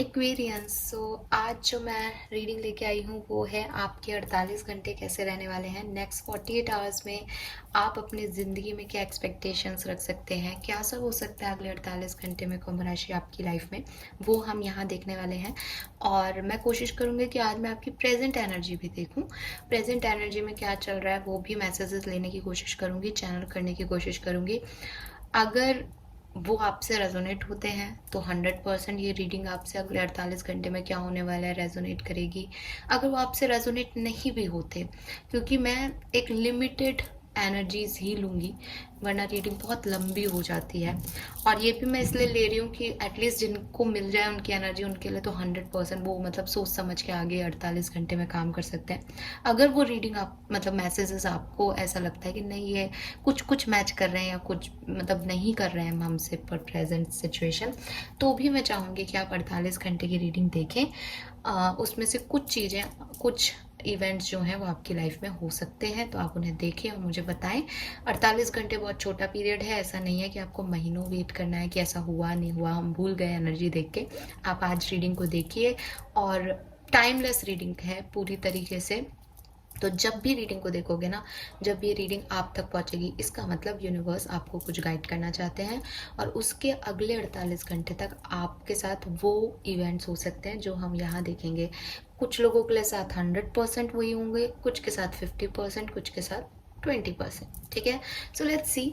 Aquarians. आज जो मैं रीडिंग लेके आई हूँ वो है आपके 48 घंटे कैसे रहने वाले हैं। नेक्स्ट 48 आवर्स में आप अपनी ज़िंदगी में क्या एक्सपेक्टेशंस रख सकते हैं, क्या सब हो सकता है अगले 48 घंटे में कुंभ राशि आपकी लाइफ में, वो हम यहाँ देखने वाले हैं। और मैं कोशिश करूँगी कि आज मैं आपकी प्रेजेंट एनर्जी भी देखूँ, प्रेजेंट एनर्जी में क्या चल रहा है वो भी मैसेजेस लेने की कोशिश करूँगी, चैनल करने की कोशिश करूँगी। अगर वो आपसे रेजोनेट होते हैं तो 100% ये रीडिंग आपसे अगले 48 घंटे में क्या होने वाला है रेजोनेट करेगी। अगर वो आपसे रेजोनेट नहीं भी होते, क्योंकि मैं एक लिमिटेड एनर्जीज ही लूँगी, वरना रीडिंग बहुत लंबी हो जाती है। और ये भी मैं इसलिए ले रही हूँ कि एटलीस्ट जिनको मिल जाए उनकी एनर्जी, उनके लिए तो 100% वो मतलब सोच समझ के आगे 48 घंटे में काम कर सकते हैं। अगर वो रीडिंग आप मतलब मैसेजेस आपको ऐसा लगता है कि नहीं ये कुछ कुछ मैच कर रहे हैं या कुछ मतलब नहीं कर रहे हैं हमसे पर प्रेजेंट सिचुएशन, तो भी मैं चाहूँगी कि आप 48 घंटे की रीडिंग देखें। उसमें से कुछ चीज़ें, कुछ इवेंट्स जो हैं वो आपकी लाइफ में हो सकते हैं, तो आप उन्हें देखें और मुझे बताएं। 48 घंटे बहुत छोटा पीरियड है, ऐसा नहीं है कि आपको महीनों वेट करना है कि ऐसा हुआ नहीं हुआ हम भूल गए एनर्जी देख के। आप आज रीडिंग को देखिए, और टाइमलेस रीडिंग है पूरी तरीके से। तो जब भी रीडिंग को देखोगे ना, जब भी रीडिंग आप तक पहुंचेगी, इसका मतलब यूनिवर्स आपको कुछ गाइड करना चाहते हैं। और उसके अगले 48 घंटे तक आपके साथ वो इवेंट्स हो सकते हैं जो हम यहाँ देखेंगे। कुछ लोगों के साथ 100% वही होंगे, कुछ के साथ 50%, कुछ के साथ 20%। ठीक है, सो लेट्स सी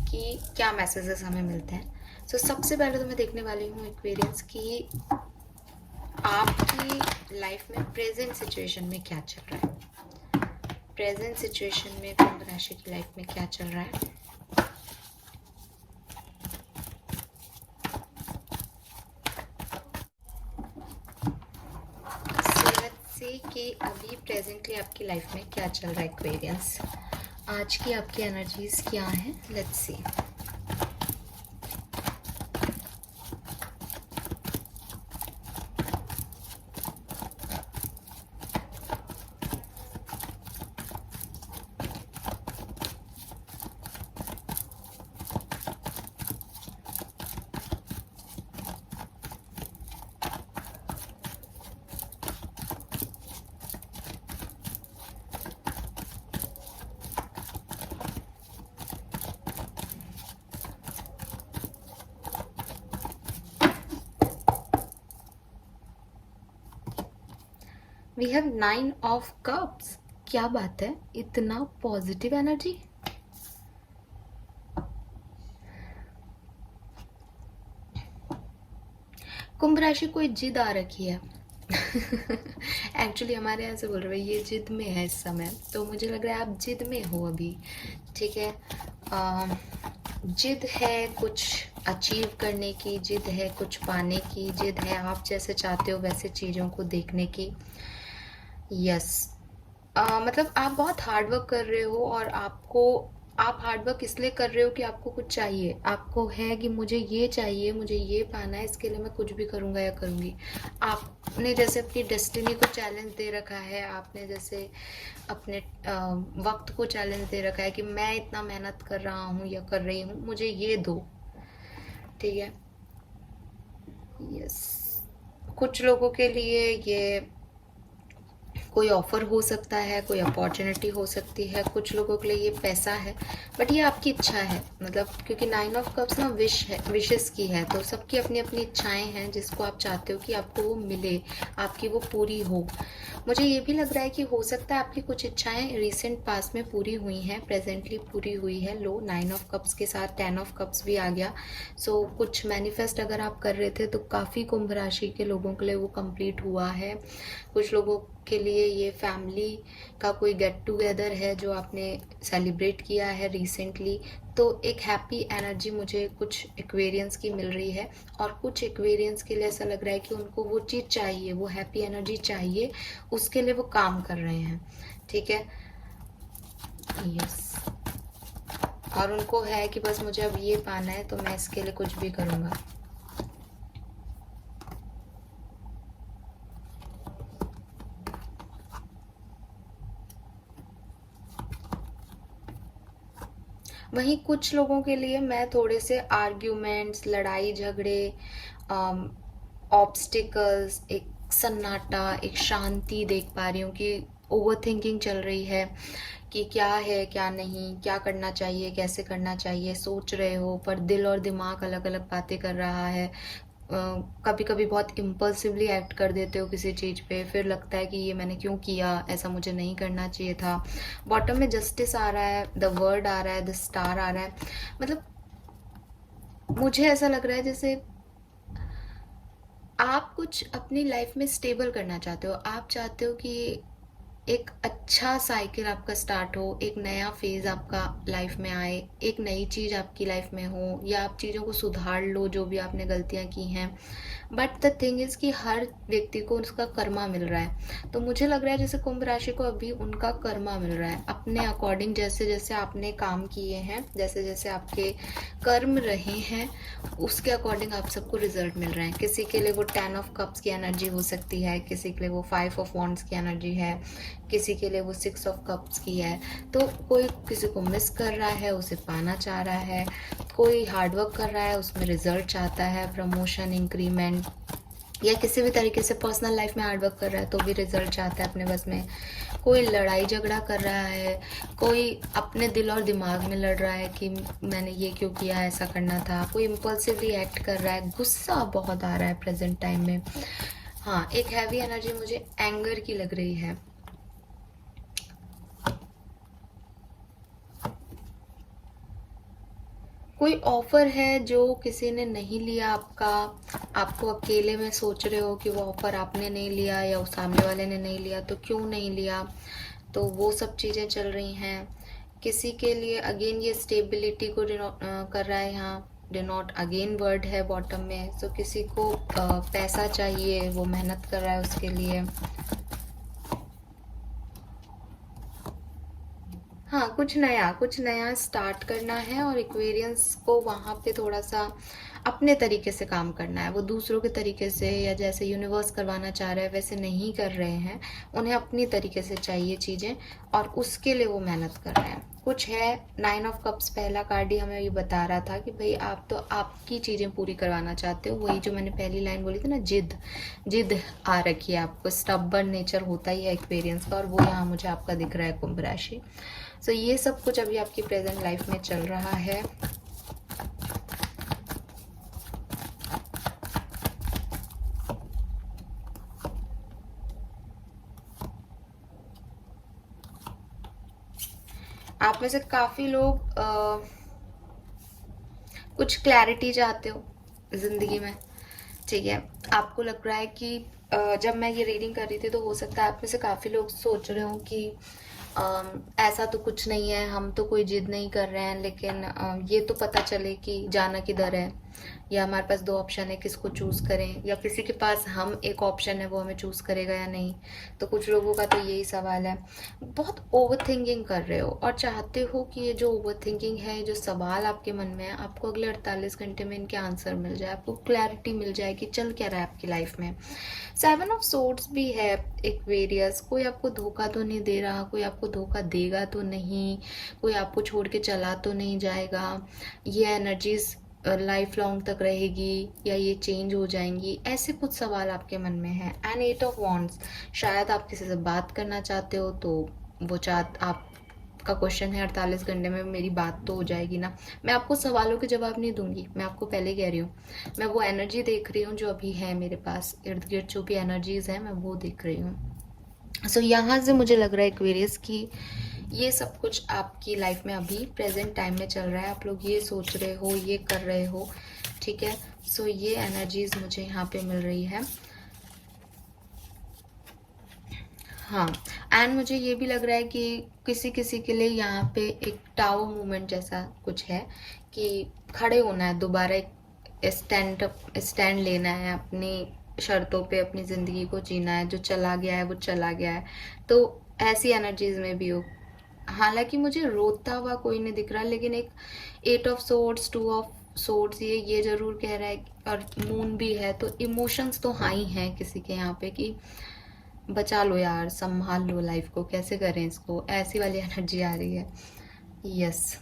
कि क्या मैसेजेस हमें मिलते हैं। सो सबसे पहले तो मैं देखने वाली हूँ एक्वेरियंस की आपकी लाइफ में प्रेजेंट सिचुएशन में क्या चल रहा है। प्रेजेंट सिचुएशन में कुंभ राशि की लाइफ में क्या चल रहा है। से कि अभी प्रेजेंटली आपकी लाइफ में क्या चल रहा है एक्वेरियंस, आज की आपकी एनर्जीज क्या हैं, let's see. We have 9 of cups. क्या बात है, इतना पॉजिटिव एनर्जी। कुंभ राशि कोई जिद आ रखी है। एक्चुअली हमारे यहाँ से बोल रहे हैं ये जिद में है इस समय, तो मुझे लग रहा है आप जिद में हो अभी। ठीक है, जिद है कुछ अचीव करने की, जिद है कुछ पाने की, जिद है आप जैसे चाहते हो वैसे चीज़ों को देखने की। यस, मतलब आप बहुत हार्ड वर्क कर रहे हो, और आप हार्ड वर्क इसलिए कर रहे हो कि आपको कुछ चाहिए, आपको है कि मुझे ये चाहिए, मुझे ये पाना है, इसके लिए मैं कुछ भी करूँगा या करूँगी। आपने जैसे अपनी डेस्टिनी को चैलेंज दे रखा है, आपने जैसे अपने वक्त को चैलेंज दे रखा है कि मैं इतना मेहनत कर रहा हूँ या कर रही हूँ, मुझे ये दो। ठीक है, यस, कुछ लोगों के लिए ये कोई ऑफ़र हो सकता है, कोई अपॉर्चुनिटी हो सकती है, कुछ लोगों के लिए ये पैसा है, बट ये आपकी इच्छा है। मतलब क्योंकि 9 ऑफ कप्स ना विश है, विशेस की है, तो सबकी अपनी अपनी इच्छाएं हैं जिसको आप चाहते हो कि आपको वो मिले, आपकी वो पूरी हो। मुझे ये भी लग रहा है कि हो सकता है आपकी कुछ इच्छाएं रिसेंट पास में पूरी हुई हैं, प्रेजेंटली पूरी हुई है। लो 9 ऑफ कप्स के साथ 10 ऑफ कप्स भी आ गया। सो कुछ मैनिफेस्ट अगर आप कर रहे थे तो काफ़ी कुंभ राशि के लोगों के लिए वो कंप्लीट हुआ है। कुछ लोगों के लिए ये फैमिली का कोई गेट टुगेदर है जो आपने सेलिब्रेट किया है रिसेंटली, तो एक हैप्पी एनर्जी मुझे कुछ एक्वेरियंस की मिल रही है। और कुछ एक्वेरियंस के लिए ऐसा लग रहा है कि उनको वो चीज़ चाहिए, वो हैप्पी एनर्जी चाहिए, उसके लिए वो काम कर रहे हैं। ठीक है, यस, और उनको है कि बस मुझे अब ये पाना है तो मैं इसके लिए कुछ भी करूँगा। वहीं कुछ लोगों के लिए मैं थोड़े से आर्ग्यूमेंट्स, लड़ाई झगड़े, ऑब्स्टिकल्स, एक सन्नाटा, एक शांति देख पा रही हूँ कि ओवर थिंकिंग चल रही है कि क्या है क्या नहीं, क्या करना चाहिए, कैसे करना चाहिए, सोच रहे हो पर दिल और दिमाग अलग अलग बातें कर रहा है। कभी कभी बहुत इम्पल्सिवली एक्ट कर देते हो किसी चीज़ पे, फिर लगता है कि ये मैंने क्यों किया, ऐसा मुझे नहीं करना चाहिए था। बॉटम में जस्टिस आ रहा है, द वर्ड आ रहा है, द स्टार आ रहा है। मतलब मुझे ऐसा लग रहा है जैसे आप कुछ अपनी लाइफ में स्टेबल करना चाहते हो। आप चाहते हो कि एक अच्छा साइकिल आपका स्टार्ट हो, एक नया फेज आपका लाइफ में आए, एक नई चीज़ आपकी लाइफ में हो, या आप चीज़ों को सुधार लो जो भी आपने गलतियाँ की हैं। बट द थिंग इज़ कि हर व्यक्ति को उसका कर्मा मिल रहा है। तो मुझे लग रहा है जैसे कुंभ राशि को अभी उनका कर्मा मिल रहा है अपने अकॉर्डिंग, जैसे जैसे आपने काम किए हैं, जैसे जैसे आपके कर्म रहे हैं, उसके अकॉर्डिंग आप सबको रिजल्ट मिल रहे हैं। किसी के लिए वो 10 ऑफ कप्स की एनर्जी हो सकती है, किसी के लिए वो 5 ऑफ वॉन्ड्स की एनर्जी है, किसी के लिए वो 6 ऑफ कप्स की है। तो कोई किसी को मिस कर रहा है, उसे पाना चाह रहा है, कोई हार्डवर्क कर रहा है, उसमें रिजल्ट चाहता है, प्रमोशन, इंक्रीमेंट, या किसी भी तरीके से पर्सनल लाइफ में हार्डवर्क कर रहा है तो भी रिजल्ट चाहता है अपने बस में। कोई लड़ाई झगड़ा कर रहा है, कोई अपने दिल और दिमाग में लड़ रहा है कि मैंने ये क्यों किया, ऐसा करना था। कोई इम्पल्सिवली एक्ट कर रहा है, गुस्सा बहुत आ रहा है प्रेजेंट टाइम में। हाँ, एक हैवी एनर्जी मुझे एंगर की लग रही है। कोई ऑफर है जो किसी ने नहीं लिया आपका, आपको अकेले में सोच रहे हो कि वो ऑफर आपने नहीं लिया या उस सामने वाले ने नहीं लिया, तो क्यों नहीं लिया, तो वो सब चीज़ें चल रही हैं। किसी के लिए अगेन ये स्टेबिलिटी को कर रहा है यहाँ, डिनोट अगेन वर्ड है बॉटम में। सो किसी को पैसा चाहिए, वो मेहनत कर रहा है उसके लिए। हाँ, कुछ नया स्टार्ट करना है, और एक्वेरियंस को वहाँ पे थोड़ा सा अपने तरीके से काम करना है। वो दूसरों के तरीके से या जैसे यूनिवर्स करवाना चाह रहे हैं वैसे नहीं कर रहे हैं, उन्हें अपनी तरीके से चाहिए चीज़ें, और उसके लिए वो मेहनत कर रहे हैं। कुछ है 9 ऑफ कप्स, पहला कार्ड ही हमें ये बता रहा था कि भाई आप तो आपकी चीज़ें पूरी करवाना चाहते हो। वही जो मैंने पहली लाइन बोली थी ना, जिद, जिद आ रखी है आपको, स्टबर्न नेचर होता ही है एक्वेरियंस का, और वो यहाँ मुझे आपका दिख रहा है कुंभ राशि। सो ये सब कुछ अभी आपकी प्रेजेंट लाइफ में चल रहा है। आप में से काफी लोग कुछ क्लैरिटी चाहते हो जिंदगी में, ठीक है। आपको लग रहा है कि जब मैं ये रीडिंग कर रही थी तो हो सकता है आप में से काफ़ी लोग सोच रहे हो कि ऐसा तो कुछ नहीं है, हम तो कोई जिद नहीं कर रहे हैं, लेकिन ये तो पता चले कि जाना किधर है, या हमारे पास दो ऑप्शन है, किसको चूज़ करें, या किसी के पास हम एक ऑप्शन है वो हमें चूज़ करेगा या नहीं। तो कुछ लोगों का तो यही सवाल है। बहुत ओवर थिंकिंग कर रहे हो और चाहते हो कि ये जो ओवर थिंकिंग है, जो सवाल आपके मन में है, आपको अगले 48 घंटे में इनके आंसर मिल जाए, आपको क्लैरिटी मिल जाए कि चल क्या रहा है आपकी लाइफ में। 7 ऑफ सोर्ड्स भी है एक्वेरियस। कोई आपको धोखा तो नहीं दे रहा, कोई आपको धोखा देगा तो नहीं, कोई आपको छोड़ के चला तो नहीं जाएगा, ये एनर्जीज लाइफ लॉन्ग तक रहेगी या ये चेंज हो जाएंगी, ऐसे कुछ सवाल आपके मन में है। एंड 8 ऑफ वॉन्ड्स, शायद आप किसी से बात करना चाहते हो, तो वो आपका क्वेश्चन है 48 घंटे में मेरी बात तो हो जाएगी ना। मैं आपको सवालों के जवाब नहीं दूंगी, मैं आपको पहले कह रही हूँ, मैं वो एनर्जी देख रही हूँ जो अभी है मेरे पास इर्द गिर्द, जो भी एनर्जीज हैं मैं वो देख रही हूँ। सो यहाँ से मुझे लग रहा है एक्वेरियस की ये सब कुछ आपकी लाइफ में अभी प्रेजेंट टाइम में चल रहा है, आप लोग ये सोच रहे हो, ये कर रहे हो, ठीक है। सो ये एनर्जीज मुझे यहाँ पे मिल रही है। हाँ, एंड मुझे ये भी लग रहा है कि किसी किसी के लिए यहाँ पे एक टावर मूवमेंट जैसा कुछ है कि खड़े होना है दोबारा, एक स्टैंड लेना है, अपनी शर्तों पे अपनी ज़िंदगी को जीना है, जो चला गया है वो चला गया है। तो ऐसी एनर्जीज में भी हो। हालांकि मुझे रोता हुआ कोई नहीं दिख रहा, लेकिन एक 8 ऑफ सोर्ड्स, 2 ऑफ सोर्ड्स, ये जरूर कह रहा है, और मून भी है, तो इमोशंस तो हाई हैं किसी के यहाँ पे कि बचा लो यार, संभाल लो लाइफ को, कैसे करें इसको, ऐसी वाली एनर्जी आ रही है। यस,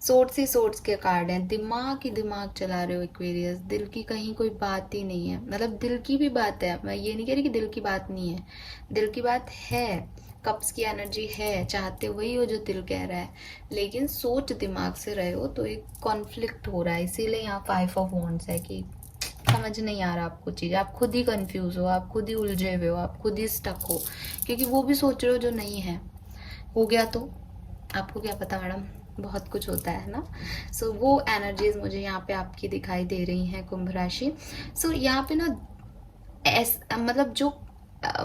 सोर्स ही सोर्स के कार्ड हैं, दिमाग ही दिमाग चला रहे हो एक्वेरियस, दिल की कहीं कोई बात ही नहीं है। मतलब दिल की भी बात है, मैं ये नहीं कह रही कि दिल की बात नहीं है, दिल की बात है, कप्स की एनर्जी है, चाहते वही हो जो दिल कह रहा है, लेकिन सोच दिमाग से रहे हो तो एक कॉन्फ्लिक्ट हो रहा है। इसीलिए यहाँ 5 ऑफ वॉन्ड्स है कि समझ नहीं आ रहा आपको चीज़, आप खुद ही कंफ्यूज हो, आप खुद ही उलझे हुए हो, आप खुद ही स्टक हो, क्योंकि वो भी सोच रहे हो जो नहीं है। हो गया तो आपको क्या पता मैडम, बहुत कुछ होता है ना। सो वो एनर्जीज मुझे यहाँ पे आपकी दिखाई दे रही हैं कुंभ राशि। सो यहाँ पे ना मतलब जो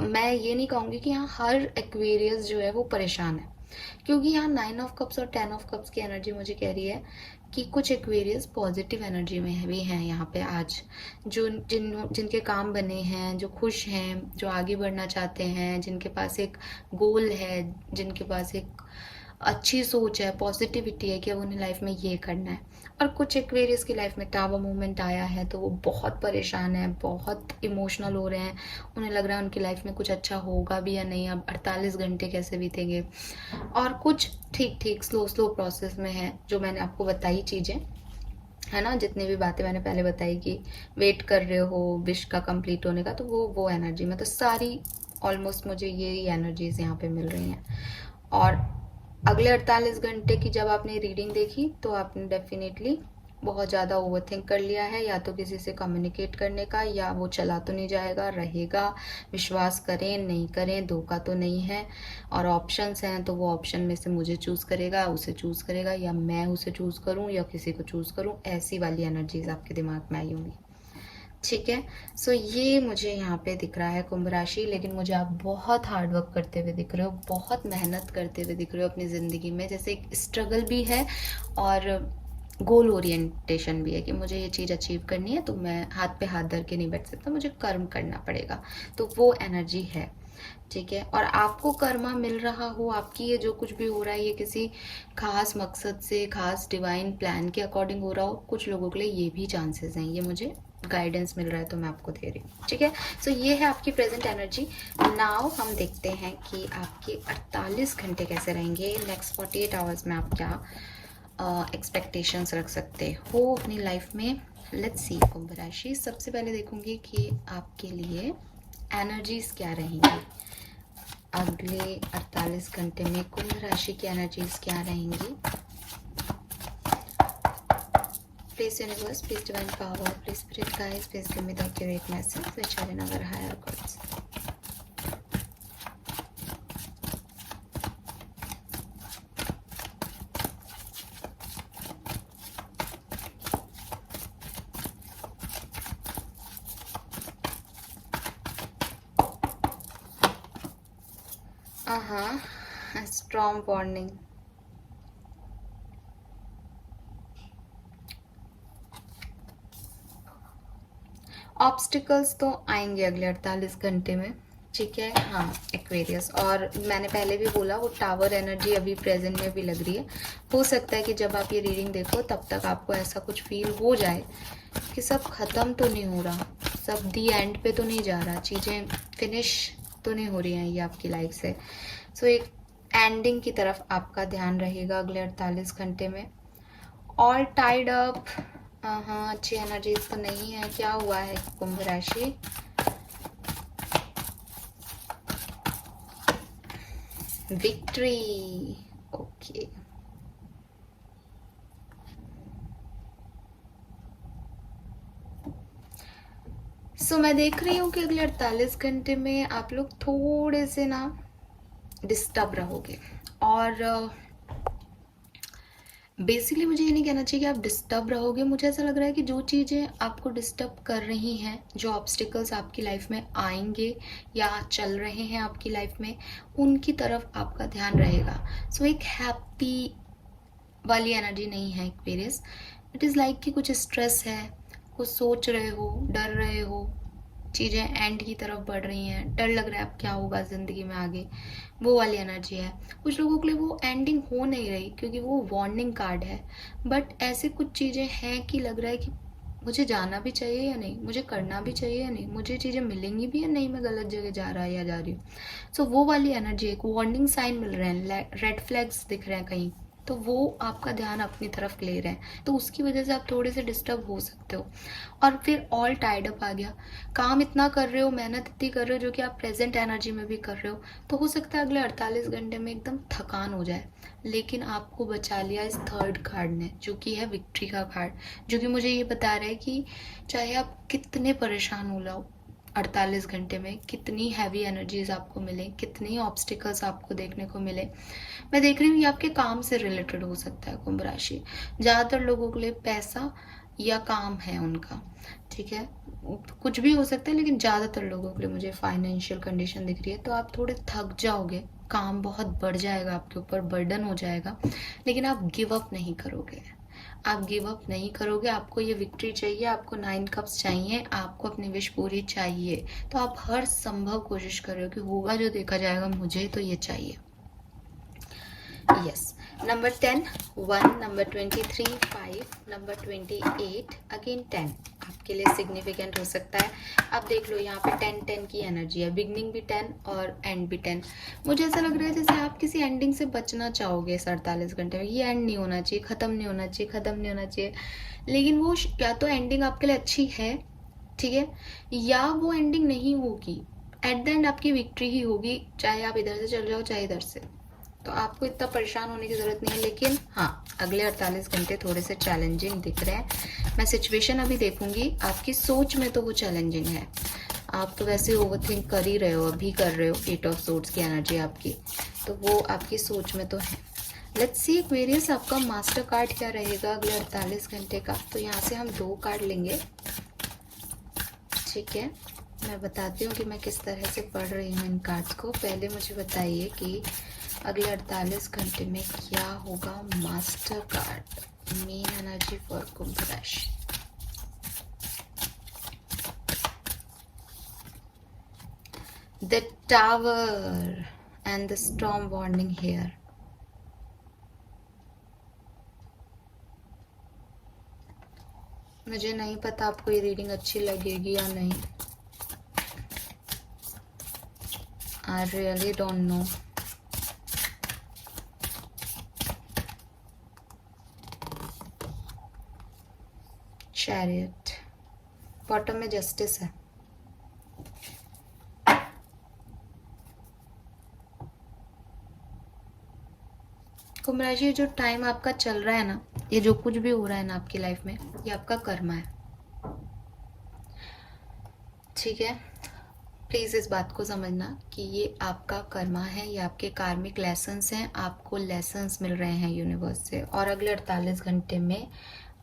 मैं ये नहीं कहूँगी कि यहाँ हर एक्वेरियस जो है वो परेशान है, क्योंकि यहाँ 9 ऑफ कप्स और 10 ऑफ कप्स की एनर्जी मुझे कह रही है कि कुछ एक्वेरियस पॉजिटिव एनर्जी में भी हैं यहाँ पे आज, जो जिनके काम बने हैं, जो खुश हैं, जो आगे बढ़ना चाहते हैं, जिनके पास एक गोल है, जिनके पास एक अच्छी सोच है, पॉजिटिविटी है कि अब उन्हें लाइफ में ये करना है। और कुछ एक्वेरियस की लाइफ में टावर मूवमेंट आया है तो वो बहुत परेशान है, बहुत इमोशनल हो रहे हैं, उन्हें लग रहा है उनकी लाइफ में कुछ अच्छा होगा भी या नहीं, अब 48 घंटे कैसे बीतेंगे। और कुछ ठीक ठीक स्लो स्लो प्रोसेस में है, जो मैंने आपको बताई चीज़ें है ना, जितनी भी बातें मैंने पहले बताई कि वेट कर रहे हो विश का कंप्लीट होने का, तो वो एनर्जी में तो सारी ऑलमोस्ट मुझे यही एनर्जीज यहाँ पे मिल रही हैं। और अगले 48 घंटे की जब आपने रीडिंग देखी तो आपने डेफिनेटली बहुत ज़्यादा ओवरथिंक कर लिया है, या तो किसी से कम्युनिकेट करने का, या वो चला तो नहीं जाएगा, रहेगा, विश्वास करें नहीं करें धोखा तो नहीं है, और ऑप्शंस हैं तो वो ऑप्शन में से मुझे चूज़ करेगा, उसे चूज़ करेगा, या मैं उसे चूज़ करूं या किसी को चूज़ करूं, ऐसी वाली एनर्जीज आपके दिमाग में आई होंगी। ठीक है, सो ये मुझे यहाँ पे दिख रहा है कुंभ राशि। लेकिन मुझे आप बहुत हार्ड वर्क करते हुए दिख रहे हो, बहुत मेहनत करते हुए दिख रहे हो अपनी ज़िंदगी में, जैसे एक स्ट्रगल भी है और गोल ओरिएंटेशन भी है कि मुझे ये चीज़ अचीव करनी है, तो मैं हाथ पे हाथ धर के नहीं बैठ सकता, मुझे कर्म करना पड़ेगा, तो वो एनर्जी है। ठीक है, और आपको कर्मा मिल रहा हो, आपकी ये जो कुछ भी हो रहा है ये किसी खास मकसद से, खास डिवाइन प्लान के अकॉर्डिंग हो रहा हो, कुछ लोगों के लिए ये भी चांसेस हैं, ये मुझे गाइडेंस मिल रहा है तो मैं आपको दे रही हूँ। ठीक है, सो ये है आपकी प्रेजेंट एनर्जी। नाउ हम देखते हैं कि आपके 48 घंटे कैसे रहेंगे, नेक्स्ट 48 आवर्स में आप क्या एक्सपेक्टेशंस रख सकते हो अपनी लाइफ में। लेट्स सी कुंभ राशि, सबसे पहले देखूंगी कि आपके लिए एनर्जीज क्या रहेंगी अगले 48 घंटे में, कुंभ राशि की एनर्जीज क्या रहेंगी। Please universe, please divine power, please spirit guides, please give me the accurate message which are in our higher codes. Strong warning. Obstacles तो आएंगे अगले 48 घंटे में। ठीक है, हाँ एक्वेरियस, और मैंने पहले भी बोला वो टावर एनर्जी अभी प्रेजेंट में भी लग रही है। हो सकता है कि जब आप ये रीडिंग देखो तब तक आपको ऐसा कुछ फील हो जाए कि सब ख़त्म तो नहीं हो रहा, सब दी एंड पे तो नहीं जा रहा, चीज़ें फिनिश तो नहीं हो रही हैं ये आपकी लाइफ से। सो एक एंडिंग की तरफ आपका ध्यान रहेगा अगले 48 घंटे में। ऑल टाइड अप, हाँ अच्छी एनर्जीज तो नहीं है। क्या हुआ है कुंभ राशि, विक्ट्री, ओके। सो मैं देख रही हूँ कि अगले 48 घंटे में आप लोग थोड़े से ना डिस्टर्ब रहोगे, और बेसिकली मुझे ये नहीं कहना चाहिए कि आप डिस्टर्ब रहोगे, मुझे ऐसा लग रहा है कि जो चीज़ें आपको डिस्टर्ब कर रही हैं, जो ऑब्स्टिकल्स आपकी लाइफ में आएंगे या चल रहे हैं आपकी लाइफ में, उनकी तरफ आपका ध्यान रहेगा। सो एक हैप्पी वाली एनर्जी नहीं है एक्वेरियस, इट इज़ लाइक कि कुछ स्ट्रेस है, कुछ सोच रहे हो, डर रहे हो, चीज़ें एंड की तरफ बढ़ रही हैं, डर लग रहा है अब क्या होगा ज़िंदगी में आगे, वो वाली एनर्जी है। कुछ लोगों के लिए वो एंडिंग हो नहीं रही क्योंकि वो वार्निंग कार्ड है, बट ऐसे कुछ चीज़ें हैं कि लग रहा है कि मुझे जाना भी चाहिए या नहीं, मुझे करना भी चाहिए या नहीं, मुझे चीज़ें मिलेंगी भी या नहीं, मैं गलत जगह जा रहा है या जा रही हूँ। सो वो वाली एनर्जी, एक वार्निंग साइन मिल रहे हैं, रेड फ्लैग्स दिख रहे हैं कहीं, तो वो आपका ध्यान अपनी तरफ ले रहे हैं, तो उसकी वजह से आप थोड़े से डिस्टर्ब हो सकते हो। और फिर ऑल टाइड अप आ गया, काम इतना कर रहे हो, मेहनत इतनी कर रहे हो जो कि आप प्रेजेंट एनर्जी में भी कर रहे हो, तो हो सकता है अगले 48 घंटे में एकदम थकान हो जाए। लेकिन आपको बचा लिया इस थर्ड कार्ड ने, जो कि है विक्ट्री का कार्ड, जो कि मुझे ये बता रहा है कि चाहे आप कितने परेशान हो जाओ, 48 घंटे में कितनी हैवी एनर्जीज आपको मिले, कितनी ऑब्स्टिकल्स आपको देखने को मिले। मैं देख रही हूँ ये आपके काम से रिलेटेड हो सकता है कुंभ राशि, ज़्यादातर लोगों के लिए पैसा या काम है उनका, ठीक है, कुछ भी हो सकता है, लेकिन ज़्यादातर लोगों के लिए मुझे फाइनेंशियल कंडीशन दिख रही है। तो आप थोड़े थक जाओगे, काम बहुत बढ़ जाएगा आपके ऊपर, बर्डन हो जाएगा, लेकिन आप गिव अप नहीं करोगे, आप गिव अप नहीं करोगे। आपको ये विक्ट्री चाहिए, आपको 9 कप्स चाहिए, आपको अपनी विश पूरी चाहिए, तो आप हर संभव कोशिश कर रहे हो कि होगा जो देखा जाएगा, मुझे तो ये चाहिए। Yes. Number 10 1, number 23 5, number 28 again 10 आपके लिए सिग्निफिकेंट हो सकता है। अब देख लो यहाँ पे 10 की एनर्जी है, बिगनिंग भी 10 और एंड भी 10। मुझे ऐसा लग रहा है जैसे आप किसी एंडिंग से बचना चाहोगे इस 48 घंटे में, ये एंड नहीं होना चाहिए, ख़त्म नहीं होना चाहिए, ख़त्म नहीं होना चाहिए, लेकिन वो या तो एंडिंग आपके लिए अच्छी है, ठीक है, या वो एंडिंग नहीं होगी, एट द एंड आपकी विक्ट्री ही होगी, चाहे आप इधर से चल जाओ चाहे इधर से। तो आपको इतना परेशान होने की ज़रूरत नहीं है, लेकिन हाँ अगले 48 घंटे थोड़े से चैलेंजिंग दिख रहे हैं। मैं सिचुएशन अभी देखूंगी, आपकी सोच में तो वो चैलेंजिंग है, आप तो वैसे ओवरथिंक कर ही रहे हो, अभी कर रहे हो, 8 ऑफ सोर्ड्स की एनर्जी आपकी, तो वो आपकी सोच में तो है। लेट्स सी एक्वेरियस आपका मास्टर कार्ड क्या रहेगा अगले 48 घंटे का। तो यहाँ से हम 2 कार्ड लेंगे, ठीक है, मैं बताती हूँ कि मैं किस तरह से पढ़ रही हूँ इन कार्ड्स को। पहले मुझे बताइए कि अगले 48 घंटे में क्या होगा master card, main energy for Kumbh राशि। The tower and the storm warning here. मुझे नहीं पता आपको ये रीडिंग अच्छी लगेगी या नहीं, I really don't know. Chariot, bottom में जस्टिस है, कुंभ राशि, जो टाइम आपका चल रहा है ना, ये जो कुछ भी हो रहा है ना आपकी लाइफ में, ये आपका कर्मा है, ठीक है, प्लीज़ इस बात को समझना कि ये आपका कर्मा है, ये आपके कार्मिक लेसन्स हैं, आपको लेसन्स मिल रहे हैं यूनिवर्स से, और अगले 48 घंटे में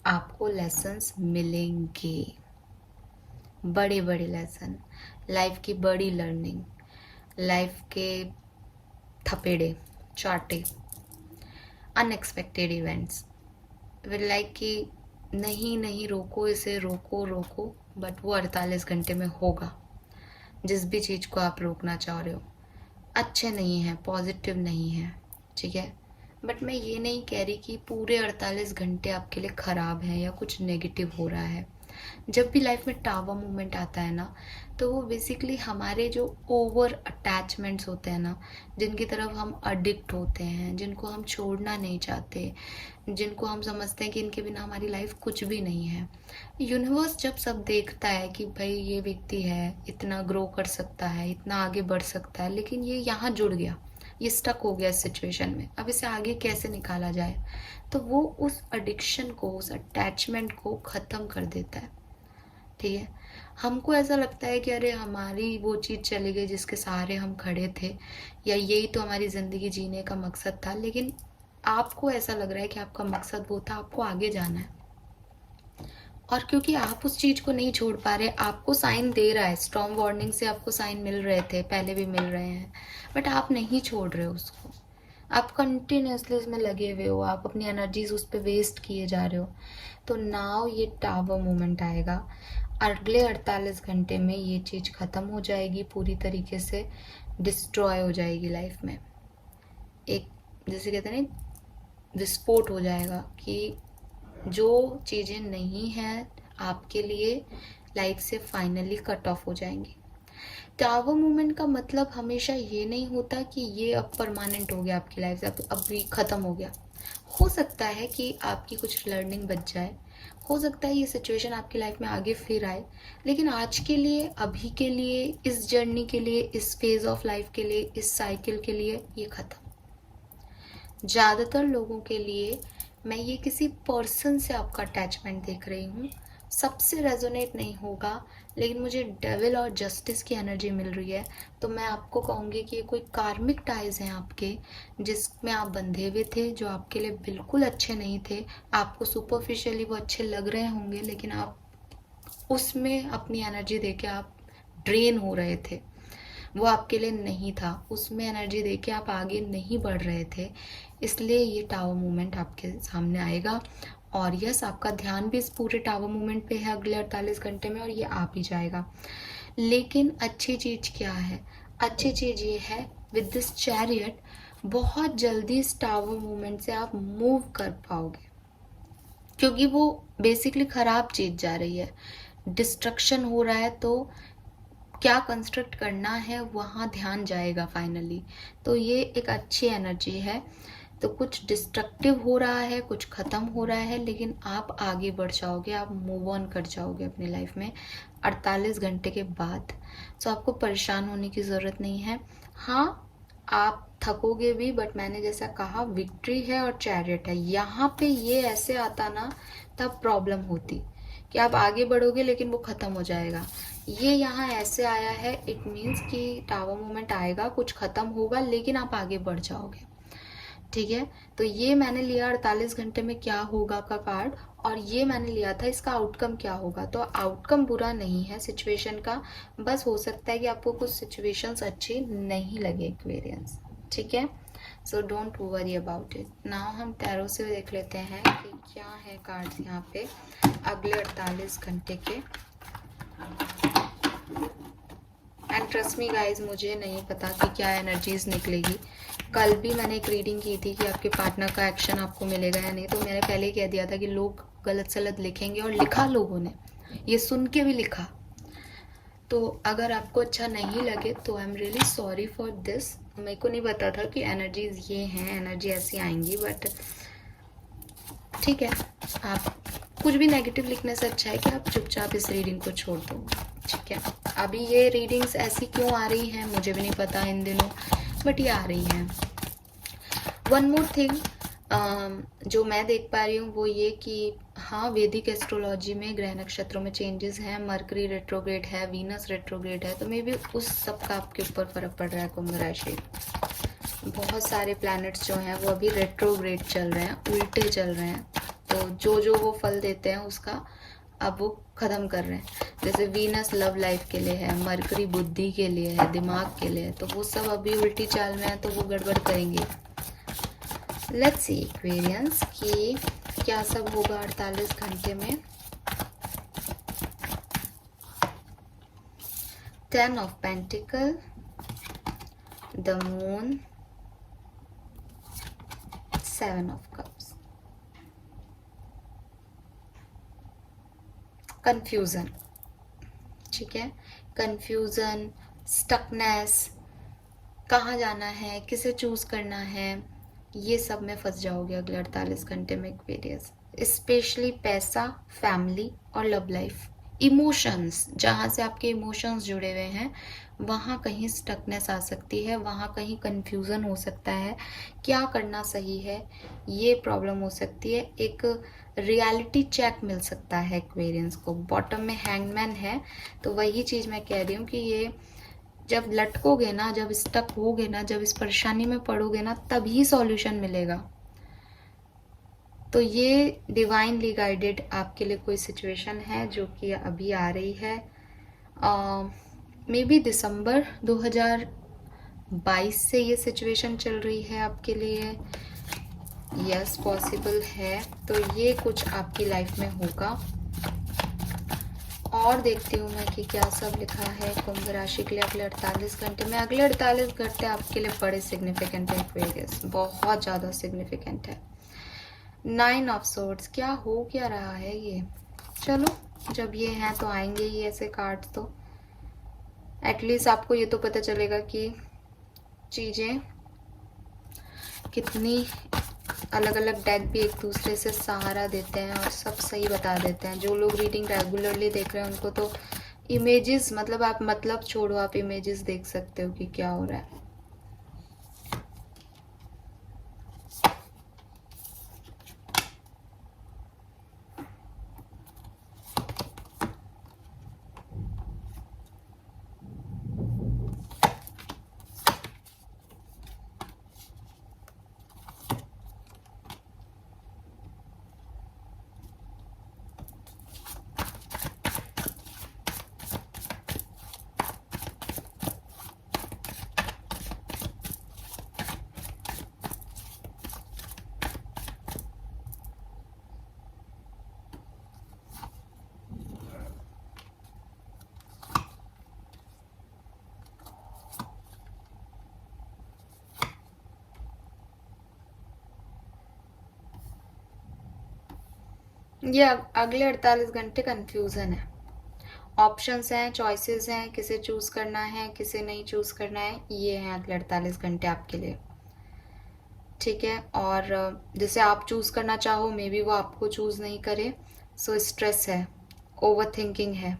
आपको लेसन्स मिलेंगे, बड़े बड़े लेसन, लाइफ की बड़ी लर्निंग, लाइफ के थपेड़े चाटे, अनएक्सपेक्टेड इवेंट्स, विल लाइक कि नहीं नहीं रोको इसे, रोको रोको, बट वो 48 घंटे में होगा। जिस भी चीज़ को आप रोकना चाह रहे हो, अच्छे नहीं हैं, पॉजिटिव नहीं है, ठीक है, बट मैं ये नहीं कह रही कि पूरे 48 घंटे आपके लिए ख़राब हैं या कुछ नेगेटिव हो रहा है। जब भी लाइफ में टावर मूवमेंट आता है ना, तो वो बेसिकली हमारे जो ओवर अटैचमेंट्स होते हैं ना, जिनकी तरफ हम अडिक्ट होते हैं, जिनको हम छोड़ना नहीं चाहते, जिनको हम समझते हैं कि इनके बिना हमारी लाइफ कुछ भी नहीं है, यूनिवर्स जब सब देखता है कि भाई ये व्यक्ति है, इतना ग्रो कर सकता है, इतना आगे बढ़ सकता है, लेकिन ये यहाँ जुड़ गया, ये स्टक हो गया इस सिचुएशन में, अब इसे आगे कैसे निकाला जाए, तो वो उस एडिक्शन को, उस अटैचमेंट को ख़त्म कर देता है, ठीक है। हमको ऐसा लगता है कि अरे हमारी वो चीज़ चली गई जिसके सहारे हम खड़े थे, या यही तो हमारी ज़िंदगी जीने का मकसद था, लेकिन आपको ऐसा लग रहा है कि आपका मकसद वो था, आपको आगे जाना है, और क्योंकि आप उस चीज़ को नहीं छोड़ पा रहे, आपको साइन दे रहा है, स्टॉर्म वार्निंग से आपको साइन मिल रहे थे, पहले भी मिल रहे हैं, बट आप नहीं छोड़ रहे हो उसको, आप कंटिन्यूसली उसमें लगे हुए हो, आप अपनी एनर्जीज उस पर वेस्ट किए जा रहे हो। तो नाउ ये टावर मोमेंट आएगा, अगले 48 घंटे में ये चीज़ ख़त्म हो जाएगी, पूरी तरीके से डिस्ट्रॉय हो जाएगी लाइफ में, एक जैसे कहते हैं ना विस्फोट हो जाएगा कि जो चीज़ें नहीं हैं आपके लिए लाइफ से फाइनली कट ऑफ हो जाएंगी। टावर मूवमेंट का मतलब हमेशा ये नहीं होता कि ये अब परमानेंट हो गया आपकी लाइफ से, अब भी ख़त्म हो गया, हो सकता है कि आपकी कुछ लर्निंग बच जाए, हो सकता है ये सिचुएशन आपकी लाइफ में आगे फिर आए, लेकिन आज के लिए, अभी के लिए, इस जर्नी के लिए, इस फेज ऑफ लाइफ के लिए, इस साइकिल के लिए ये ख़त्म। ज़्यादातर लोगों के लिए मैं ये किसी पर्सन से आपका अटैचमेंट देख रही हूँ, सबसे रेजोनेट नहीं होगा, लेकिन मुझे डेविल और जस्टिस की एनर्जी मिल रही है। तो मैं आपको कहूँगी कि ये कोई कार्मिक टाइज हैं आपके, जिसमें आप बंधे हुए थे, जो आपके लिए बिल्कुल अच्छे नहीं थे। आपको सुपरफिशियली वो अच्छे लग रहे होंगे, लेकिन आप उसमें अपनी एनर्जी देके आप ड्रेन हो रहे थे। वो आपके लिए नहीं था, उसमें एनर्जी देके आप आगे नहीं बढ़ रहे थे, इसलिए ये टावर मूवमेंट आपके सामने आएगा। और यस, आपका ध्यान भी इस पूरे टावर मूवमेंट पे है अगले 48 घंटे में, और ये आ भी जाएगा। लेकिन अच्छी चीज़ क्या है? अच्छी चीज़ ये है, विद दिस चैरियट बहुत जल्दी इस टावर मूवमेंट से आप मूव कर पाओगे, क्योंकि वो बेसिकली ख़राब चीज़ जा रही है, डिस्ट्रक्शन हो रहा है, तो क्या कंस्ट्रक्ट करना है वहाँ ध्यान जाएगा फाइनली। तो ये एक अच्छी एनर्जी है। तो कुछ डिस्ट्रक्टिव हो रहा है, कुछ ख़त्म हो रहा है, लेकिन आप आगे बढ़ जाओगे, आप मूव ऑन कर जाओगे अपनी लाइफ में 48 घंटे के बाद। सो आपको परेशान होने की ज़रूरत नहीं है। हाँ, आप थकोगे भी, बट मैंने जैसा कहा विक्ट्री है और चैरियट है। यहाँ पे ये ऐसे आता ना, तब प्रॉब्लम होती कि आप आगे बढ़ोगे लेकिन वो ख़त्म हो जाएगा। ये यहाँ ऐसे आया है, इट मीन्स कि टावर मूवमेंट आएगा, कुछ ख़त्म होगा, लेकिन आप आगे बढ़ जाओगे। ठीक है, तो ये मैंने लिया 48 घंटे में क्या होगा का कार्ड, और ये मैंने लिया था इसका आउटकम क्या होगा। तो आउटकम बुरा नहीं है सिचुएशन का, बस हो सकता है कि आपको कुछ सिचुएशंस अच्छी नहीं लगे एक्वेरियंस। ठीक है, so don't worry about it. Now हम टैरो से देख लेते हैं कि क्या है कार्ड्स यहाँ पे अगले 48 घंटे के। एंड ट्रस्ट मी गाइज, मुझे नहीं पता कि क्या एनर्जीज निकलेगी। कल भी मैंने एक रीडिंग की थी कि आपके पार्टनर का एक्शन आपको मिलेगा या नहीं, तो मैंने पहले ही कह दिया था कि लोग गलत सलत लिखेंगे, और लिखा लोगों ने, ये सुन के भी लिखा। तो अगर आपको अच्छा नहीं लगे तो I am really sorry for this. मेरे को नहीं पता था कि एनर्जीज ये हैं, एनर्जी ऐसी आएंगी, बट ठीक है, आप कुछ भी नेगेटिव लिखने से अच्छा है कि आप चुपचाप इस रीडिंग को छोड़ दो। ठीक है, अभी ये रीडिंग्स ऐसी क्यों आ रही हैं मुझे भी नहीं पता इन दिनों, बट ये आ रही हैं। वन मोर थिंग जो मैं देख पा रही हूँ वो ये कि हाँ, वैदिक एस्ट्रोलॉजी में ग्रह नक्षत्रों में चेंजेस हैं, मरकरी रेट्रोग्रेड है, वीनस रेट्रोग्रेड है, तो मे बी उस सब का आपके ऊपर फर्क पड़ रहा है कुंभ राशि। बहुत सारे प्लैनेट्स जो हैं वो अभी रेट्रोग्रेड चल रहे हैं, उल्टे चल रहे हैं, तो जो वो फल देते हैं उसका अब वो ख़त्म कर रहे हैं। जैसे वीनस लव लाइफ के लिए है, मरकरी बुद्धि के लिए है, दिमाग के लिए है, तो वो सब अभी उल्टी चाल में है, तो वो गड़बड़ करेंगे। लेट्स सी एक्वेरियंस कि क्या सब होगा 48 घंटे में। 10 of pentacle, the moon, 7 of cups. Confusion, ठीक है, कंफ्यूजन, स्टकनेस, कहाँ जाना है, किसे चूज करना है, ये सब में फंस जाओगे अगले 48 घंटे में एक्वेरियस। स्पेशली पैसा, फैमिली और लव लाइफ, इमोशंस, जहाँ से आपके इमोशंस जुड़े हुए हैं वहाँ कहीं स्टकनेस आ सकती है, वहाँ कहीं कंफ्यूजन हो सकता है, क्या करना सही है, ये प्रॉब्लम हो सकती है। एक रियलिटी चेक मिल सकता है एक्वेरियंस को। बॉटम में हैंगमैन है, तो वही चीज़ मैं कह रही हूँ कि ये जब लटकोगे ना, जब स्टक होगे ना, जब इस परेशानी में पड़ोगे ना, तभी सॉल्यूशन मिलेगा। तो ये डिवाइनली गाइडेड आपके लिए कोई सिचुएशन है जो कि अभी आ रही है। मे बी दिसंबर 2022 से ये सिचुएशन चल रही है आपके लिए। यस, पॉसिबल है। तो ये कुछ आपकी लाइफ में होगा। और देखती हूँ मैं कि क्या सब लिखा है कुंभ राशि के लिए अगले 48 घंटे में। अगले 48 घंटे आपके लिए बड़े सिग्निफिकेंट है एक्वेरियस, बहुत ज़्यादा सिग्निफिकेंट है। 9 ऑफ सोर्ड्स, क्या हो क्या रहा है ये। चलो, जब ये हैं तो आएंगे ही ऐसे कार्ड्स, तो एटलीस्ट आपको ये तो पता चलेगा कि चीज़ें कितनी अलग अलग डेक भी एक दूसरे से सहारा देते हैं और सब सही बता देते हैं। जो लोग रीडिंग रेगुलरली देख रहे हैं उनको तो इमेजेस, मतलब आप मतलब छोड़ो, आप इमेजेस देख सकते हो कि क्या हो रहा है। ये अगले 48 घंटे कंफ्यूजन है। ऑप्शंस हैं, चॉइसेस हैं, किसे चूज करना है किसे नहीं चूज करना है, ये हैं अगले 48 घंटे आपके लिए। ठीक है, और जैसे आप चूज करना चाहो मे बी वो आपको चूज नहीं करे। सो स्ट्रेस है, ओवर थिंकिंग है,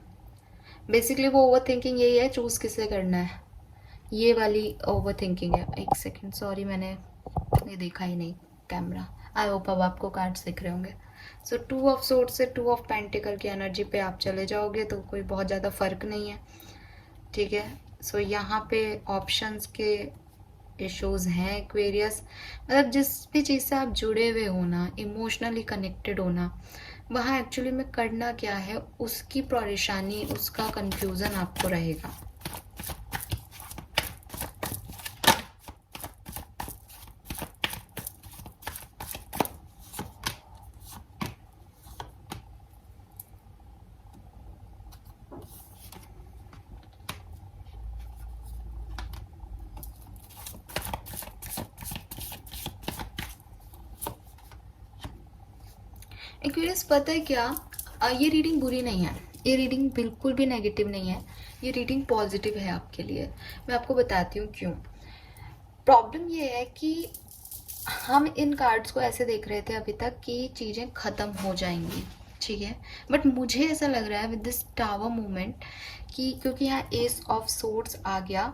बेसिकली वो ओवर थिंकिंग यही है, चूज किसे करना है, ये वाली ओवर थिंकिंग है। एक सेकेंड, सॉरी मैंने ये देखा ही नहीं कैमरा। आई होप अब आपको कार्ड्स दिख रहे होंगे। सो 2 ऑफ सोर्ड से 2 ऑफ पेंटिकल की एनर्जी पे आप चले जाओगे तो कोई बहुत ज़्यादा फर्क नहीं है। ठीक है, सो यहाँ पे ऑप्शंस के इश्यूज हैं एक्वेरियस, मतलब जिस भी चीज़ से आप जुड़े हुए हो ना, इमोशनली कनेक्टेड हो ना, वहाँ एक्चुअली में करना क्या है उसकी परेशानी, उसका कंफ्यूजन आपको रहेगा। एक्वेरियस पता है क्या, ये रीडिंग बुरी नहीं है, ये रीडिंग बिल्कुल भी नेगेटिव नहीं है, ये रीडिंग पॉजिटिव है आपके लिए। मैं आपको बताती हूँ क्यों। प्रॉब्लम ये है कि हम इन कार्ड्स को ऐसे देख रहे थे अभी तक कि चीज़ें ख़त्म हो जाएंगी, ठीक है, बट मुझे ऐसा लग रहा है विद दिस टावर मूवमेंट कि क्योंकि यहाँ एस ऑफ सोर्ड्स आ गया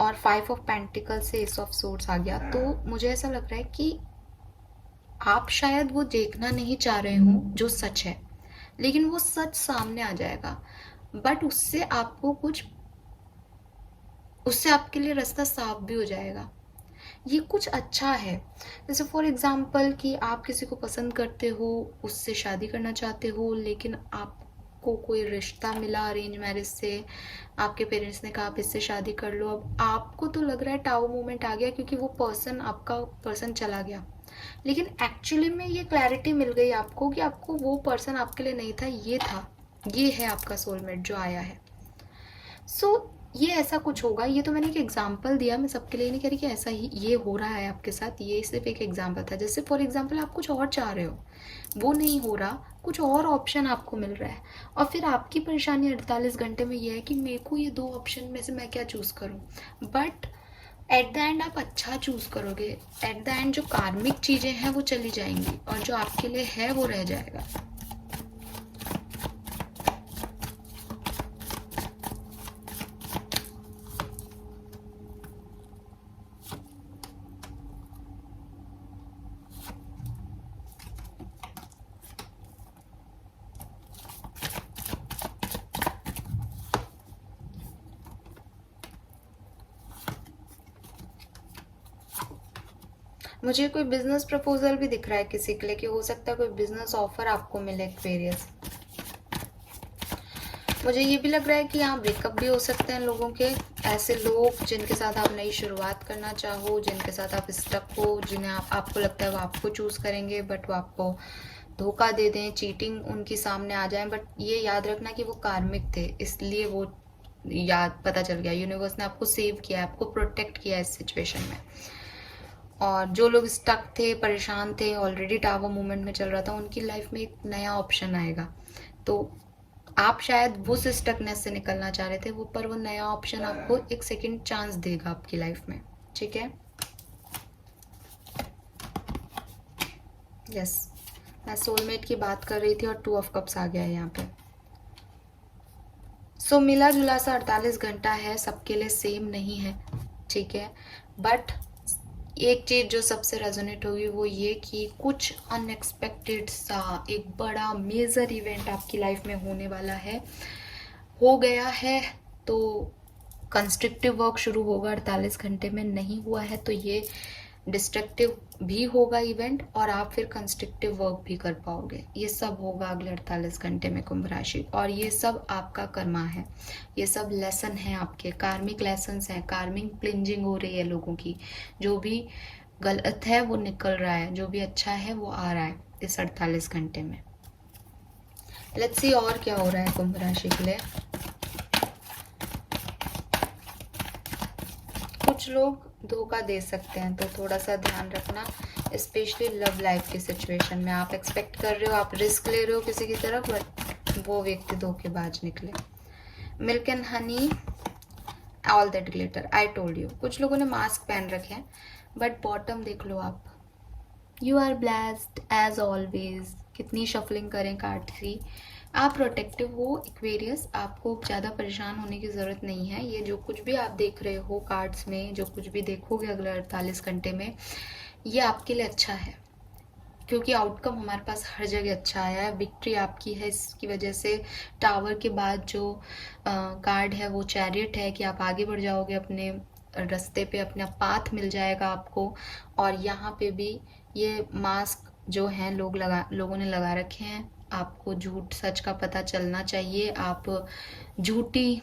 और 5 ऑफ पेंटिकल से एस ऑफ सोर्ड्स आ गया, तो मुझे ऐसा लग रहा है कि आप शायद वो देखना नहीं चाह रहे हो जो सच है, लेकिन वो सच सामने आ जाएगा, बट उससे आपके लिए रास्ता साफ भी हो जाएगा। ये कुछ अच्छा है। जैसे फॉर एग्जाम्पल कि आप किसी को पसंद करते हो, उससे शादी करना चाहते हो, लेकिन आपको कोई रिश्ता मिला अरेंज मैरिज से, आपके पेरेंट्स ने कहा आप इससे शादी कर लो। अब आपको तो लग रहा है टावर मोमेंट आ गया क्योंकि वो पर्सन, आपका पर्सन चला गया, लेकिन एक्चुअली में ये क्लैरिटी मिल गई आपको कि आपको वो पर्सन आपके लिए नहीं था, ये था, ये है आपका सोलमेट जो आया है। सो ये ऐसा कुछ होगा। ये तो मैंने एक एग्जांपल दिया, मैं सबके लिए नहीं कह रही कि ऐसा ही ये हो रहा है आपके साथ, ये सिर्फ एक एग्जांपल था। जैसे फॉर एग्जांपल आप कुछ और चाह रहे हो, वो नहीं हो रहा, कुछ और ऑप्शन आपको मिल रहा है, और फिर आपकी परेशानी 48 घंटे में ये है कि मेरे को ये 2 ऑप्शन में से मैं क्या चूज़ करूँ। बट एट द एंड आप अच्छा चूज़ करोगे, एट द एंड जो कार्मिक चीज़ें हैं वो चली जाएंगी और जो आपके लिए है वो रह जाएगा। मुझे कोई बिजनेस प्रपोजल भी दिख रहा है किसी के लिए, कि हो सकता है कोई बिजनेस ऑफर आपको मिले एक्वेरियस। मुझे ये भी लग रहा है कि यहाँ ब्रेकअप भी हो सकते हैं लोगों के, ऐसे लोग जिनके साथ आप नई शुरुआत करना चाहो, जिनके साथ आप स्टक हो, जिन्हें आपको लगता है वो आपको चूज़ करेंगे बट वो आपको धोखा दे दें, चीटिंग उनकी सामने आ जाए। बट ये याद रखना कि वो कार्मिक थे, इसलिए वो याद पता चल गया, यूनिवर्स ने आपको सेव किया, आपको प्रोटेक्ट किया इस सिचुएशन में। और जो लोग स्टक थे, परेशान थे, ऑलरेडी टावर मूवमेंट में चल रहा था, उनकी लाइफ में एक नया ऑप्शन आएगा। तो आप शायद वो स्टकनेस से निकलना चाह रहे थे वो, पर वो नया ऑप्शन आपको एक सेकंड चांस देगा आपकी लाइफ में। ठीक है, यस, मैं सोलमेट की बात कर रही थी और 2 ऑफ कप्स आ गया है यहाँ पे। सो मिला जुला सा 48 घंटा है, सबके लिए सेम नहीं है, ठीक है। बट एक चीज़ जो सबसे रेजोनेट होगी वो ये कि कुछ अनएक्सपेक्टेड सा एक बड़ा मेजर इवेंट आपकी लाइफ में होने वाला है, हो गया है। तो कंस्ट्रक्टिव वर्क शुरू होगा 48 घंटे में, नहीं हुआ है तो ये डिस्ट्रक्टिव भी होगा इवेंट, और आप फिर कंस्ट्रक्टिव वर्क भी कर पाओगे। ये सब होगा अगले 48 घंटे में कुंभ राशि, और ये सब आपका कर्मा है, ये सब लेसन है आपके, कार्मिक लेसन्स हैं, कार्मिक क्लिंजिंग हो रही है लोगों की। जो भी गलत है वो निकल रहा है, जो भी अच्छा है वो आ रहा है इस 48 घंटे में। लेट्स सी और क्या हो रहा है कुंभ राशि के लिए। कुछ लोग धोखा दे सकते हैं, तो थोड़ा सा ध्यान रखना, स्पेशली लव लाइफ की सिचुएशन में। आप एक्सपेक्ट कर रहे हो, आप रिस्क ले रहे हो किसी की तरफ, बट वो व्यक्ति धोखेबाज निकले। Milk and honey, all that glitter, I told you. कुछ लोगों ने मास्क पहन रखे हैं, बट बॉटम देख लो आप, you are blessed as always. कितनी शफलिंग करें कार्ड की, आप प्रोटेक्टिव हो एक्वेरियस, आपको ज़्यादा परेशान होने की ज़रूरत नहीं है। ये जो कुछ भी आप देख रहे हो कार्ड्स में, जो कुछ भी देखोगे अगले 48 घंटे में, ये आपके लिए अच्छा है, क्योंकि आउटकम हमारे पास हर जगह अच्छा आया है। विक्ट्री आपकी है, इसकी वजह से टावर के बाद जो कार्ड है वो चैरियट है, कि आप आगे बढ़ जाओगे अपने रास्ते पे, अपना पाथ मिल जाएगा आपको। और यहाँ पे भी ये मास्क जो हैं लोगों ने लगा रखे हैं, आपको झूठ सच का पता चलना चाहिए। आप झूठी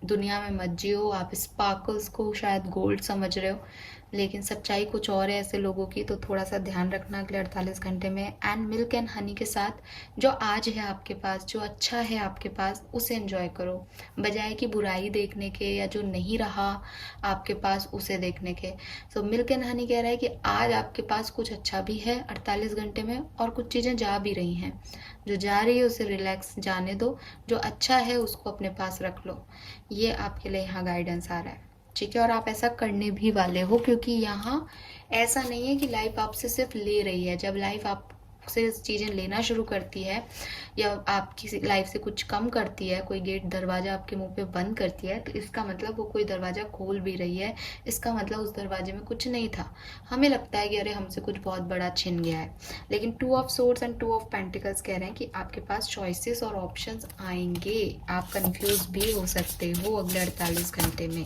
दुनिया में मत जियो, आप स्पार्कल्स को शायद गोल्ड समझ रहे हो, लेकिन सच्चाई कुछ और है ऐसे लोगों की, तो थोड़ा सा ध्यान रखना अगले 48 घंटे में। एंड मिल्क एंड हनी के साथ जो आज है आपके पास, जो अच्छा है आपके पास, उसे एंजॉय करो, बजाय कि बुराई देखने के या जो नहीं रहा आपके पास उसे देखने के। सो मिल्क एंड हनी कह रहा है कि आज आपके पास कुछ अच्छा भी है 48 घंटे में, और कुछ चीज़ें जा भी रही हैं। जो जा रही है उसे रिलैक्स जाने दो, जो अच्छा है उसको अपने पास रख लो। ये आपके लिए यहाँ गाइडेंस आ रहा है, ठीक है। और आप ऐसा करने भी वाले हो, क्योंकि यहाँ ऐसा नहीं है कि लाइफ आपसे सिर्फ ले रही है। जब लाइफ आपसे चीज़ें लेना शुरू करती है, या आपकी लाइफ से कुछ कम करती है, कोई गेट दरवाज़ा आपके मुंह पे बंद करती है, तो इसका मतलब वो कोई दरवाज़ा खोल भी रही है। इसका मतलब उस दरवाजे में कुछ नहीं था। हमें लगता है कि अरे हमसे कुछ बहुत बड़ा छिन गया है, लेकिन 2 of swords and 2 of pentacles कह रहे हैं कि आपके पास चॉइसेस और ऑप्शंस आएंगे। आप कंफ्यूज भी हो सकते हो अगले 48 घंटे में,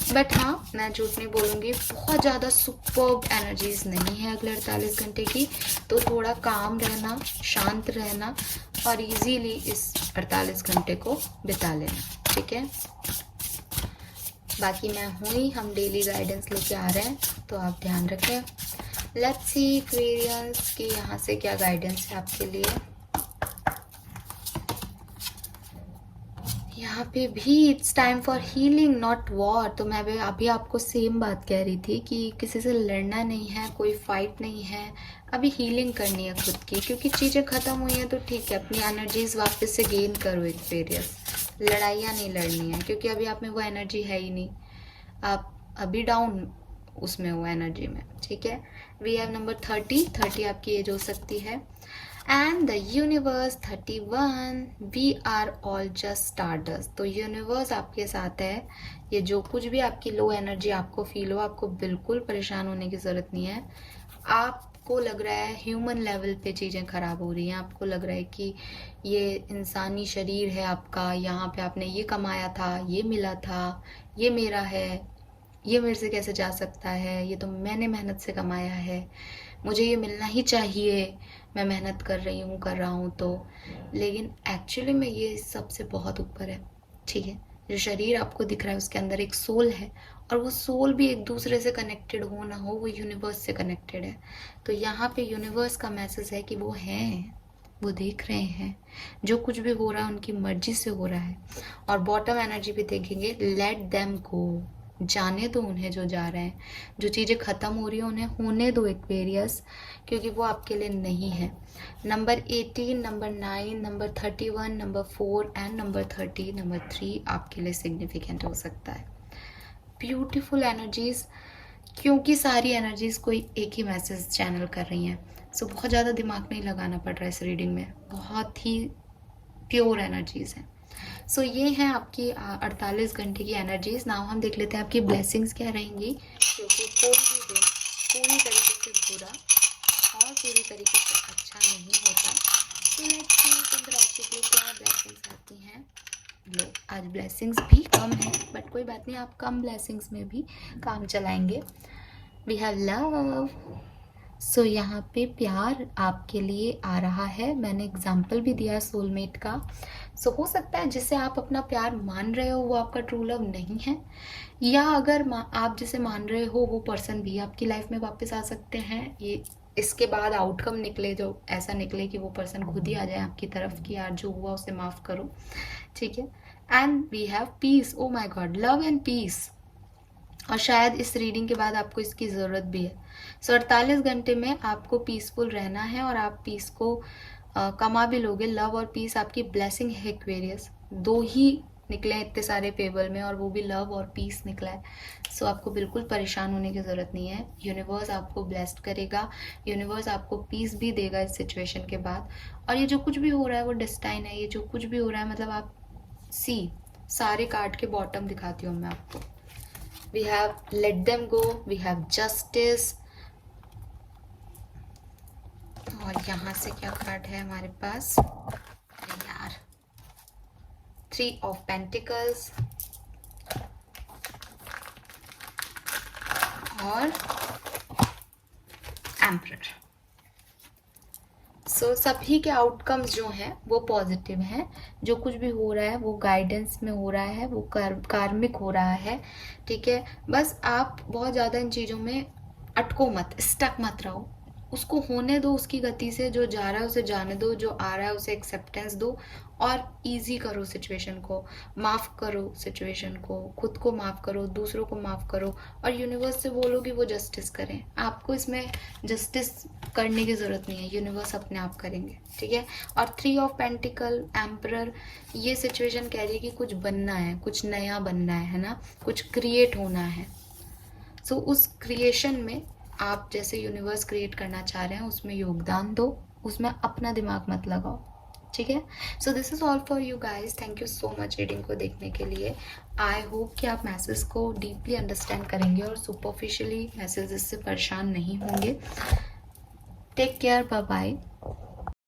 बट हाँ, मैं झूठ नहीं बोलूँगी, बहुत ज़्यादा सुपर्ब एनर्जीज नहीं है अगले 48 घंटे की। तो थोड़ा काम रहना, शांत रहना, और इजीली इस 48 घंटे को बिता लेना, ठीक है। बाकी मैं हूँ ही, हम डेली गाइडेंस लेके आ रहे हैं, तो आप ध्यान रखें। लेट्स सी एक्वेरियंस की यहाँ से क्या गाइडेंस है आपके लिए। यहाँ पे भी it's time for healing not war. तो मैं अभी आपको सेम बात कह रही थी कि किसी से लड़ना नहीं है, कोई फाइट नहीं है, अभी हीलिंग करनी है खुद की, क्योंकि चीज़ें ख़त्म हुई हैं तो ठीक है, अपनी एनर्जीज वापस से गेन करो एक्सपीरियंस। लड़ाइयाँ नहीं लड़नी है, क्योंकि अभी आप में वो एनर्जी है ही नहीं, आप अभी डाउन उसमें हो एनर्जी में, ठीक है। वी हैव नंबर 30 आपकी एज हो सकती है, and the universe 31, we are all just stardust. तो यूनिवर्स आपके साथ है। ये जो कुछ भी आपकी लो एनर्जी आपको फील हो, आपको बिल्कुल परेशान होने की ज़रूरत नहीं है। आपको लग रहा है ह्यूमन लेवल पे चीज़ें ख़राब हो रही हैं, आपको लग रहा है कि ये इंसानी शरीर है आपका, यहाँ पे आपने ये कमाया था, ये मिला था, ये मेरा है, ये मेरे से कैसे जा सकता है, ये तो मैंने मेहनत से कमाया है, मुझे ये मिलना ही चाहिए, मैं मेहनत कर रहा हूँ तो। लेकिन एक्चुअली में ये सबसे बहुत ऊपर है, ठीक है। जो शरीर आपको दिख रहा है उसके अंदर एक सोल है, और वो सोल भी एक दूसरे से कनेक्टेड हो ना हो, वो यूनिवर्स से कनेक्टेड है। तो यहाँ पे यूनिवर्स का मैसेज है कि वो हैं, वो देख रहे हैं, जो कुछ भी हो रहा है उनकी मर्जी से हो रहा है। और बॉटम एनर्जी भी देखेंगे, लेट देम गो, जाने दो उन्हें जो जा रहे हैं, जो चीज़ें ख़त्म हो रही हैं उन्हें होने दो एक्वेरियस, क्योंकि वो आपके लिए नहीं है। Number 18, number 9, number 31, number 4 and number 30, number 3 आपके लिए सिग्निफिकेंट हो सकता है। ब्यूटीफुल एनर्जीज, क्योंकि सारी एनर्जीज कोई एक ही मैसेज चैनल कर रही हैं। सो बहुत ज़्यादा दिमाग नहीं लगाना पड़ रहा है इस रीडिंग में, बहुत ही प्योर एनर्जीज हैं। सो ये है आपकी 48 घंटे की एनर्जीज। नाउ हम देख लेते हैं आपकी ब्लेसिंग्स क्या रहेंगी, क्योंकि कोई भी दिन पूरी तरीके से बुरा और पूरी तरीके से अच्छा नहीं होता। तो लेट्स सी चंद्र राशि के लिए क्या ब्लेसिंग्स आती हैं। लो, आज ब्लेसिंग्स भी कम है, बट कोई बात नहीं, आप कम ब्लेसिंग्स में भी काम चलाएंगे। We have love. सो यहाँ पे प्यार आपके लिए आ रहा है। मैंने एग्जाम्पल भी दिया सोलमेट का। सो हो सकता है जिसे आप अपना प्यार मान रहे हो वो आपका ट्रू लव नहीं है, या अगर आप जिसे मान रहे हो वो पर्सन भी आपकी लाइफ में वापस आ सकते हैं। ये इसके बाद आउटकम निकले जो ऐसा निकले कि वो पर्सन खुद ही आ जाए आपकी तरफ कि यार जो हुआ उसे माफ़ करो, ठीक है। And we have peace. Oh my God, love and peace. और शायद इस रीडिंग के बाद आपको इसकी ज़रूरत भी है। सो 48 घंटे में आपको पीसफुल रहना है और आप पीस को कमा भी लोगे। लव और पीस आपकी ब्लेसिंग है एक्वेरियस। दो ही निकले हैं इतने सारे पेबल में और वो भी लव और पीस निकला है। सो आपको बिल्कुल परेशान होने की ज़रूरत नहीं है। यूनिवर्स आपको ब्लेस्ड करेगा, यूनिवर्स आपको पीस भी देगा इस सिचुएशन के बाद। और ये जो कुछ भी हो रहा है वो डेस्टाइन है। ये जो कुछ भी हो रहा है मतलब आप सारे कार्ड के बॉटम दिखाती हूँ मैं आपको। We have let them go, we have justice, और यहाँ से क्या कार्ड है हमारे पास यार, 3 of Pentacles और Emperor। सो सभी के आउटकम्स जो हैं वो पॉजिटिव हैं। जो कुछ भी हो रहा है वो गाइडेंस में हो रहा है, वो कार्मिक हो रहा है, ठीक है। बस आप बहुत ज़्यादा इन चीज़ों में अटको मत, स्टक मत रहो, उसको होने दो उसकी गति से। जो जा रहा है उसे जाने दो, जो आ रहा है उसे एक्सेप्टेंस दो और इजी करो सिचुएशन को, माफ़ करो सिचुएशन को, खुद को माफ़ करो, दूसरों को माफ़ करो और यूनिवर्स से बोलो कि वो जस्टिस करें। आपको इसमें जस्टिस करने की ज़रूरत नहीं है, यूनिवर्स अपने आप करेंगे, ठीक है। और 3 ऑफ पेंटिकल, एम्परर, ये सिचुएशन कह रही है कि कुछ बनना है, कुछ नया बनना है ना, कुछ क्रिएट होना है। सो उस क्रिएशन में आप जैसे यूनिवर्स क्रिएट करना चाह रहे हैं उसमें योगदान दो, उसमें अपना दिमाग मत लगाओ, ठीक है। So this is all for you guys. Thank you so much reading को देखने के लिए। आई होप कि आप मैसेज को डीपली अंडरस्टैंड करेंगे और सुपरफिशियली मैसेजेस से परेशान नहीं होंगे। Take care, bye bye.